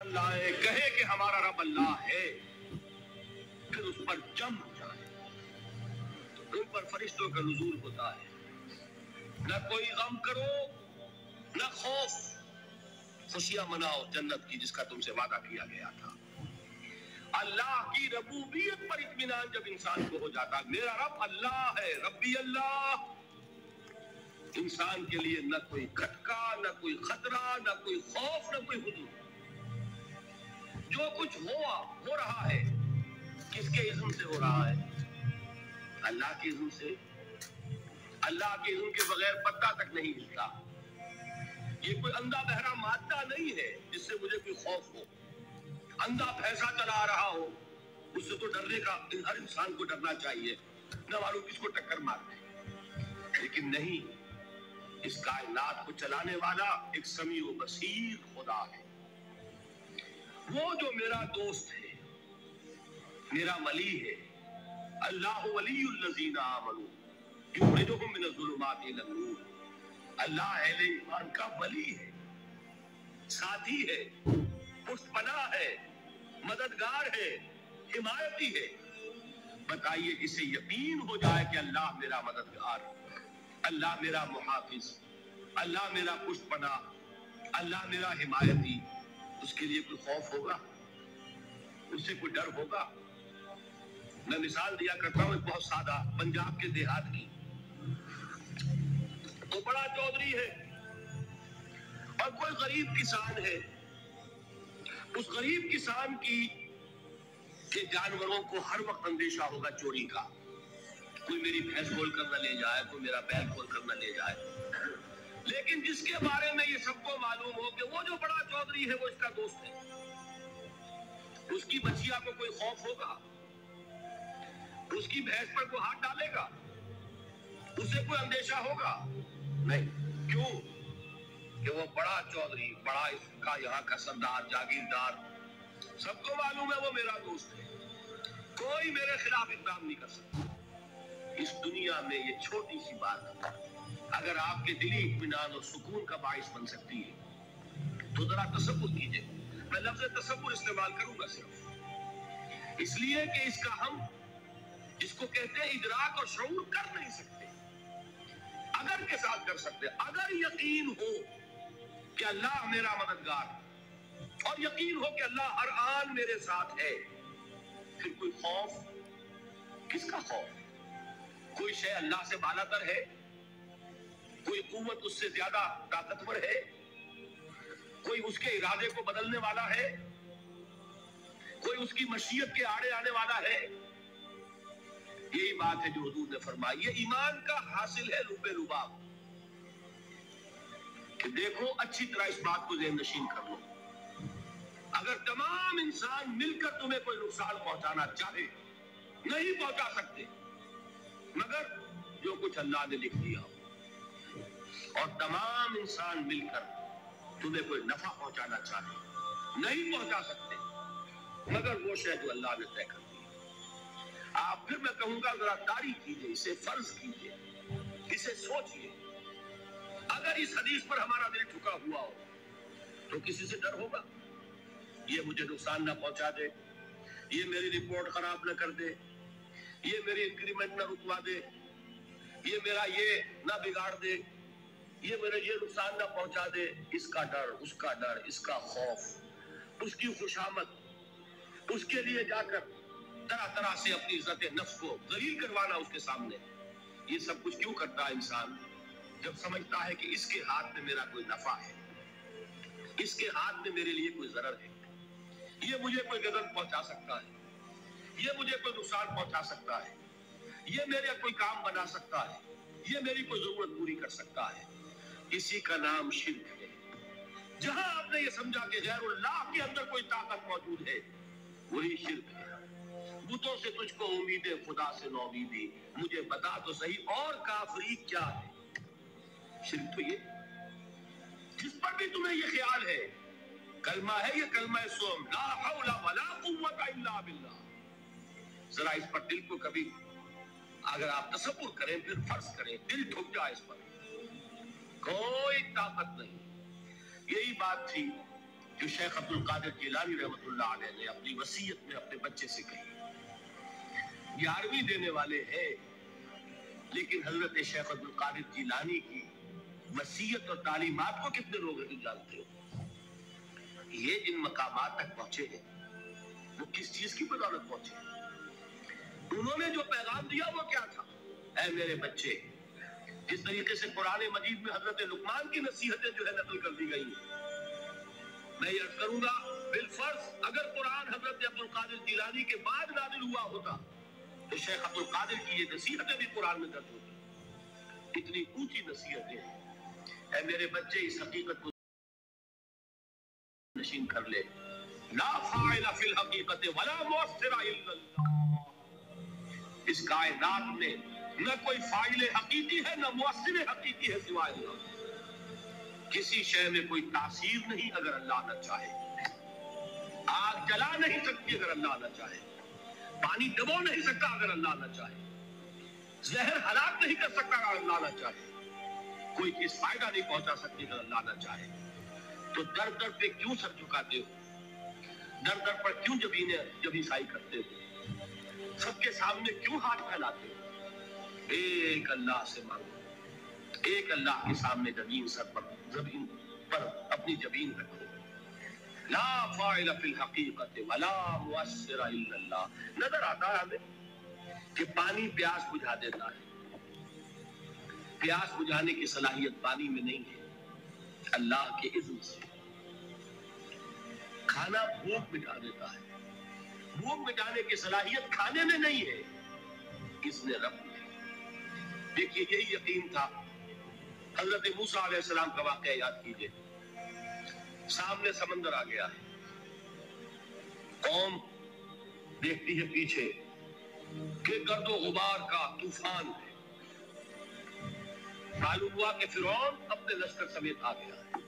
लाए, कहे कि हमारा रब अल्लाह है, फिर उस पर जम हो जाए तो उन पर फरिश्तों का नुज़ूल होता है। न कोई गम करो न खौफ, खुशियां मनाओ जन्नत की जिसका तुमसे वादा किया गया था। अल्लाह की रबूबियत पर इत्मीनान जब इंसान को हो जाता, मेरा रब अल्लाह है, रब्बी अल्लाह, इंसान के लिए न कोई खटका, न कोई खतरा, न कोई खौफ, न कोई हुजूर। जो कुछ हो रहा है किसके इज़्न से हो रहा है? अल्लाह के इज़्न से। अल्लाह के इज़्न के बगैर पत्ता तक नहीं हिलता। ये कोई अंधा बहरा मादा नहीं है जिससे मुझे कोई खौफ हो। अंधा भैंसा चला रहा हो उससे तो डरने का हर इंसान को डरना चाहिए, न मालूम किसको टक्कर मार दे। लेकिन नहीं, इस कायनात को चलाने वाला एक समी व बसीर खुदा है। वो जो मेरा दोस्त है, मेरा वली है, अल्लाह वलियुल लज़ीना आमनू युखरिजुहुम मिनज़-ज़ुलुमाति इलन-नूर। अल्लाह अहले ईमान का वली है, साथी है, पुष्टपनाह है, मददगार है, हिमायती है। बताइए, इसे यकीन हो जाए कि अल्लाह मेरा मददगार, अल्लाह मेरा मुहाफिज, अल्लाह मेरा पुष्टपनाह, अल्लाह मेरा हिमायती, उसके लिए कोई खौफ होगा? उससे कोई डर होगा? मैं मिसाल दिया करता हूँ एक बहुत सादा, पंजाब के देहात की। तो बड़ा चौधरी है और कोई गरीब किसान है। उस गरीब किसान की के जानवरों को हर वक्त अंदेशा होगा चोरी का। कोई मेरी भैंस खोल कर न ले जाए, कोई मेरा बैल खोल कर न ले जाए। लेकिन जिसके बारे में ये सबको मालूम हो कि वो जो बड़ा चौधरी है वो इसका दोस्त है, उसकी बच्चिया को कोई खौफ होगा? उसकी भैंस पर कोई हाथ डालेगा? उसे कोई अंदेशा होगा? नहीं। क्यों? कि वो बड़ा चौधरी, बड़ा इसका यहाँ का सरदार, जागीरदार, सबको मालूम है वो मेरा दोस्त है, कोई मेरे खिलाफ इक़दाम नहीं कर सकता। इस दुनिया में ये छोटी सी बात अगर आपके दिली इत्मीनान और सुकून का बाइस बन सकती है तो जरा तसव्वुर कीजिए। मैं लफ्ज़ तसव्वुर इस्तेमाल करूंगा सिर्फ इसलिए कि इसका हम जिसको कहते हैं इदराक और शऊर कर नहीं सकते, अगर के साथ कर सकते। अगर यकीन हो कि अल्लाह मेरा मददगार और यकीन हो कि अल्लाह हर आन मेरे साथ है, फिर कोई खौफ, किसका खौफ? कोई शय अल्लाह से बालातर है? कोई कुव्वत उससे ज्यादा ताकतवर है? कोई उसके इरादे को बदलने वाला है? कोई उसकी मशीयत के आड़े आने वाला है? यही बात है जो हुजूर ने फरमाई। ये ईमान का हासिल है लुबे लुबाब कि देखो, अच्छी तरह इस बात को ज़हन नशीन कर लो। अगर तमाम इंसान मिलकर तुम्हें कोई नुकसान पहुंचाना चाहे, नहीं पहुंचा सकते मगर जो कुछ अल्लाह ने लिख दिया हो। और तमाम इंसान मिलकर तुम्हें कोई नफा पहुंचाना चाहे, नहीं पहुंचा सकते मगर वो शय जो अल्लाह ने तय कर दी। आप फिर मैं कहूंगा जरा तारीफ कीजिए, इसे फर्ज कीजिए, इसे सोचिए। अगर इस हदीस पर हमारा दिल झुका हुआ हो तो किसी से डर होगा? ये मुझे नुकसान ना पहुंचा दे, ये मेरी रिपोर्ट खराब ना कर दे, ये मेरी इंक्रीमेंट ना रुकवा दे, ये मेरा ये ना बिगाड़ दे, ये मेरे ये नुकसान ना पहुंचा दे। इसका डर, उसका डर, इसका खौफ, उसकी खुशामद, उसके लिए जाकर तरह तरह से अपनी इज्जत नफ्स को जलील करवाना उसके सामने। ये सब कुछ क्यों करता है इंसान? जब समझता है कि इसके हाथ में मेरा कोई नफा है, इसके हाथ में मेरे लिए कोई जरर है, ये मुझे कोई गजब पहुंचा सकता है, ये मुझे कोई नुकसान पहुंचा सकता है, ये मेरे कोई काम बना सकता है, ये मेरी कोई जरूरत पूरी कर सकता है। इसी का नाम शिर्क है। जहां आपने ये समझा कि गैरुल्लाह के अंदर कोई ताकत मौजूद है, वही शिर्क है। बुतों से तुझको उम्मीद है, खुदा से नौमीदी, मुझे बता तो सही और काफरी क्या है? शिर्क तो ये जिस पर भी तुम्हें ये ख्याल है कलमा है, ये कलमा सोम, ला हौला वला कुव्वता इल्ला बिल्लाह। जरा इस पर दिल को कभी अगर आप तसव्वुर करें, फिर फर्ज करें, दिल ठुक जाए इस पर, कोई ताकत नहीं। यही बात थी جو شیخ عبد القادر جیلانی رحمۃ اللہ علیہ نے اپنی وصیت میں اپنے بچے سے کہی. 11ویں دینے والے ہیں، لیکن حضرت شیخ عبد القادر جیلانی کی وصیت اور تعلیمات کو کتنے لوگ جانتے ہو؟ یہ جن مقامات تک پہنچے ہیں وہ کس چیز کی بدولت پہنچے ہیں؟ انہوں نے جو پیغام دیا وہ کیا تھا؟ اے میرے بچے، جس طریقے سے قرآن مجید میں حضرت لقمان کی نصیحتیں جو ہے نقل کر دی گئی ہیں، میں یہ عرض کروں گا بالفرض اگر قرآن حضرت عبد القادر جیلانی کے بعد نازل ہوا ہوتا تو شیخ عبد القادر کی یہ نصیحتیں بھی قرآن میں درج ہوتی. اتنی اونچی نصیحتیں ہیں. اے میرے بچے، اس حقیقت کو نشین کر لے، لا فاعل فی الحقیقت ولا مؤثر الا اللہ. اس کائنات میں نہ کوئی فاعل حقیقی ہے نہ مؤثر حقیقی ہے سوائے اللہ. کسی شے میں کوئی تاثیر نہیں اگر اللہ نہ چاہے. آگ جلا نہیں سکتی اگر اللہ نہ چاہے. پانی ڈبو نہیں سکتا اگر اللہ نہ چاہے. زہر ہلاک نہیں کر سکتا اگر اللہ نہ چاہے. کوئی چیز فائدہ نہیں پہنچا سکتی اگر اللہ نہ چاہے. تو در در پہ کیوں سر جھکاتے ہو؟ در در پر کیوں جبیں سائی کرتے ہو؟ سب کے سامنے کیوں ہاتھ پھیلاتے ہو؟ ایک اللہ سے مانگو. ایک اللہ کے سامنے زمین پر اپنی جبین رکھو. لا فاعل فی الحقیقت ولا مؤثر الا اللہ. نظر آتا ہے ہمیں کہ پانی پیاس بجھا دیتا ہے. پیاس بجھانے کی صلاحیت پانی میں نہیں ہے، اللہ کے اذن سے. کھانا بھوک مٹا دیتا ہے. بھوک مٹانے کی صلاحیت کھانے میں نہیں ہے، اس نے رب نے. دیکھیے یہی یقین تھا. حضرت موسیٰ علیہ السلام کا واقعہ یاد کیجئے. سامنے سمندر آ گیا ہے. قوم دیکھتی ہے پیچھے کہ گرد و غبار کا طوفان ہے. معلوم ہوا کہ فرعون اپنے لشکر سمیت آ گیا ہے.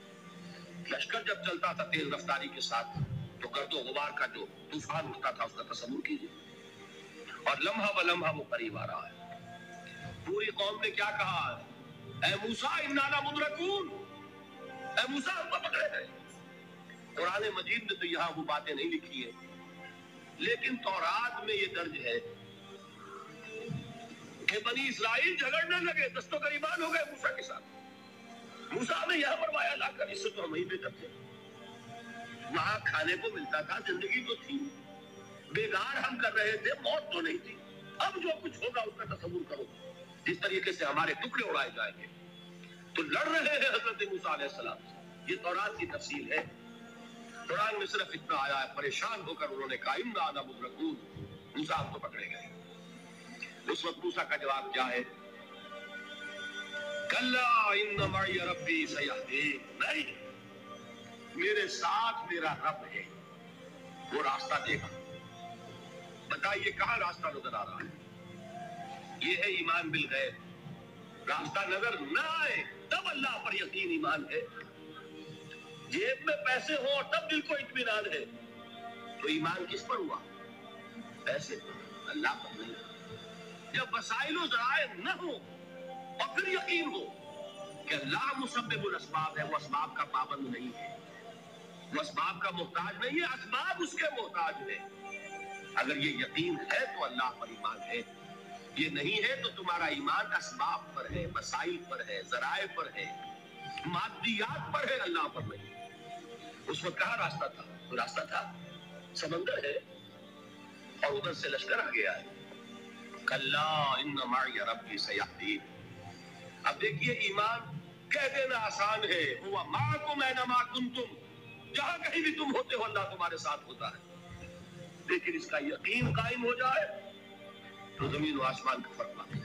لشکر جب چلتا تھا تیز رفتاری کے ساتھ تو گرد و غبار کا جو طوفان اٹھتا تھا اس کا تصور کیجئے. اور لمحہ بلمحہ وہ قریب آ رہا ہے. پوری قوم نے کیا کہا؟ اے موسیٰ انا لمدرکون. اے موسیٰ ہم کو پکڑے گئے. قرآن مجید میں تو یہاں وہ باتیں نہیں لکھی ہیں، لیکن تورات میں یہ درج ہے کہ بنی اسرائیل جھگڑنے لگے، دست و گریبان ہو گئے موسیٰ کے ساتھ. موسیٰ نے یہاں فرمایا لا کر اس سے تو ہم ہی بہتر تھے. وہاں کھانے کو ملتا تھا، زندگی تو تھی، بیگار ہم کر رہے تھے، موت تو نہیں تھی. اب جو کچھ ہوگا اس کا تصور کرو، جس طریقے سے ہمارے ٹکڑے اڑائے جائیں گے. تو لڑ رہے ہیں حضرت موسیٰ علیہ السلام سے. یہ تورات کی تفصیل ہے. قرآن میں صرف اتنا آیا ہے، پریشان ہو کر انہوں نے کہا انا لمدرکون. موسیٰ ہم تو پکڑے گئے. اس وقت موسیٰ کا جواب کیا ہے؟ کلا ان معی ربی سیہدین. نہیں، میرے ساتھ میرا رب ہے، وہ راستہ دے گا. بتائیے کہاں راستہ نظر آ رہا ہے؟ یہ ہے ایمان بالغیب. راستہ نظر نہ آئے تب اللہ پر یقین ایمان ہے. جیب میں پیسے ہوں اور تب دل کو اطمینان ہے تو ایمان کس پر ہوا؟ پیسے پر، اللہ پر نہیں. جب وسائل و ذرائع نہ ہو اور پھر یقین ہو کہ اللہ مسبب الاسباب ہے، وہ اسباب کا پابند نہیں ہے، وہ اسباب کا محتاج نہیں ہے، اسباب اس کے محتاج ہے. اگر یہ یقین ہے تو اللہ پر ایمان ہے. یہ نہیں ہے تو تمہارا ایمان اسباب پر ہے، وسائل پر ہے، ذرائع پر ہے، مادیات پر ہے، اللہ پر نہیں. اس وقت کہاں راستہ تھا؟ تو راستہ تھا سمندر ہے اور ادھر سے لشکر آ گیا ہے. کلا ان معی ربی سیہدین. اب دیکھیے ایمان کہہ دینا آسان ہے، ہوا معکم اینما کنتم. جہاں کہیں بھی تم ہوتے ہو اللہ تمہارے ساتھ ہوتا ہے. لیکن اس کا یقین قائم ہو جائے تو زمین و آسمان کا فرق ہے.